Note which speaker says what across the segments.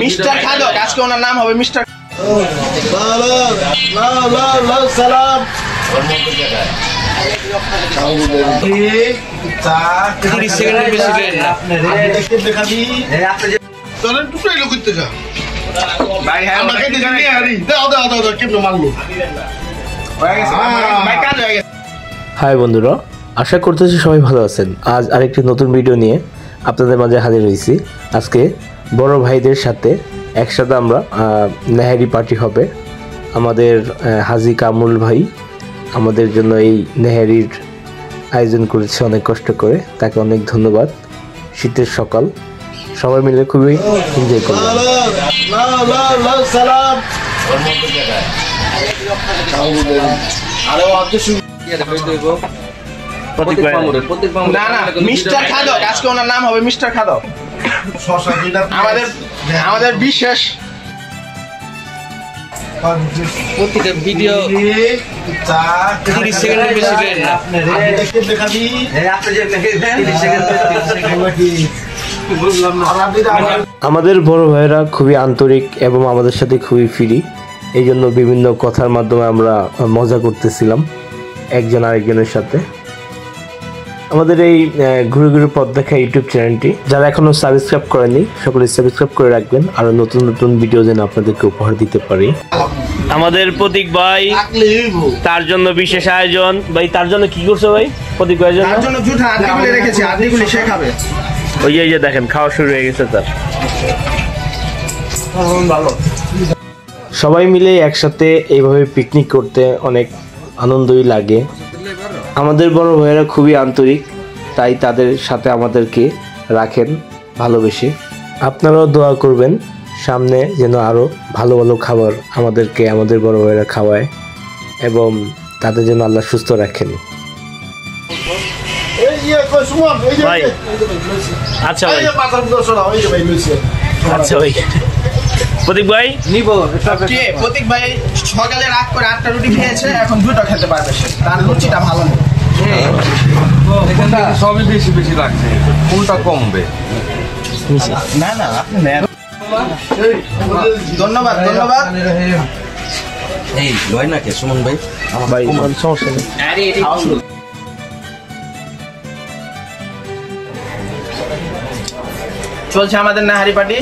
Speaker 1: Mister খাদক, আজকে ওনার নাম হবে মিস্টার।
Speaker 2: হাই বন্ধুরা, আশা করতেছি সবাই ভালো আছেন। আজ আরেকটি নতুন ভিডিও নিয়ে আপনাদের মাঝে হাজির হয়েছি। আজকে বড় ভাইদের সাথে একসাথে আমরা নেহারি পার্টি হবে। আমাদের হাজি কামরুল ভাই আমাদের জন্য এই নেহারির আয়োজন করেছে অনেক কষ্ট করে, তাকে অনেক ধন্যবাদ। শীতের সকাল, সবাই মিলে খুবই এনজয় করলাম।
Speaker 1: মিস্টার খাদক, আজকে ওনার নাম হবে মিস্টার খাদক। আমাদের বিশেষ প্রতিটা ভিডিও 30 সেকেন্ডের বেশি দেন না।
Speaker 2: আমাদের বড় ভাইয়েরা খুবই আন্তরিক এবং আমাদের সাথে খুবই ফ্রি, এই জন্য বিভিন্ন কথার মাধ্যমে আমরা মজা করতেছিলাম একজন আরেকজনের সাথে। আমাদের এই ঘুরে ঘুরে পথ দেখা ইউটিউব চ্যানেলটি যারা এখনো সাবস্ক্রাইব করেনি, সকলে সাবস্ক্রাইব করে রাখবেন, আরো নতুন নতুন ভিডিও যেন আপনাদেরকে উপহার দিতে পারি। আমাদের প্রতীক ভাই, তার জন্য বিশেষ আয়োজন। ভাই তার জন্য কি করছো ভাই? প্রতীক ভাইয়ের জন্য
Speaker 1: তার জন্য জুতা আদিগুলি রেখেছি, আদিগুলি সে খাবে।
Speaker 2: ওই যে দেখেন খাওয়া শুরু হয়ে গেছে তার।
Speaker 1: ভালো,
Speaker 2: সবাই মিলে একসাথে এইভাবে পিকনিক করতে অনেক আনন্দই লাগে। আমাদের বড় ভাইয়েরা খুবই আন্তরিক, তাই তাদের সাথে আমাদেরকে রাখেন ভালোবেসে। আপনারাও দোয়া করবেন সামনে যেন আরও ভালো ভালো খাবার আমাদেরকে আমাদের বড় ভাইয়েরা খাওয়ায় এবং তাদের যেন আল্লাহ সুস্থ রাখেন। ভাই আচ্ছা ভাই, আচ্ছা ভাই প্রতীক ভাই নিব।
Speaker 1: প্রতীক ভাই সকালে রাত করে 8টা রুটি খেয়েছে, এখন 2টা খেতে পারবে সে। তার রুচিটা ভালো নেই,
Speaker 3: সবই বেশি বেশি লাগছে, কোনটা কমবে?
Speaker 1: না না আপনি নেন। ধন্যবাদ ধন্যবাদ।
Speaker 3: এই লয় না কে সুমন ভাই?
Speaker 2: ভাই সমস্যা নেই।
Speaker 1: চলছে আমাদের নাহারি পার্টি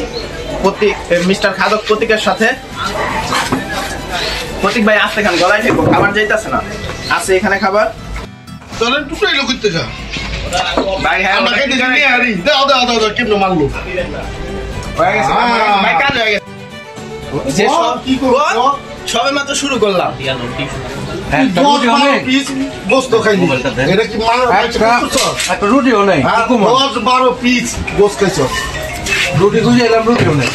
Speaker 1: প্রতীক মিস্টার খাদক প্রতীকের সাথে। প্রতীক ভাই আসতে খান, গলায় ঠেকবো, খাবার যাইতেছে না। আছে এখানে খাবার।
Speaker 4: চলেন টুকরাই লোক করতে যা
Speaker 1: ভাই হ্যাঁ
Speaker 4: আমাকে দিকে নিয়ে আরি দাও দাও দাও দাও কেমনে মারলো
Speaker 1: হয়ে গেছে ভাই, কাজ হয়ে গেছে। যে সব
Speaker 4: কি করব
Speaker 1: সবে মাত্র শুরু করলাম।
Speaker 4: একটা রুটি অনেক পিস গোস্ত খাইনি, এটা কি মানে
Speaker 3: একটা রুটিও নেই,
Speaker 4: 10-12 পিস গোস্ত খাইছো,
Speaker 3: রুটি খুঁজে এলাম, রুটিও নেই।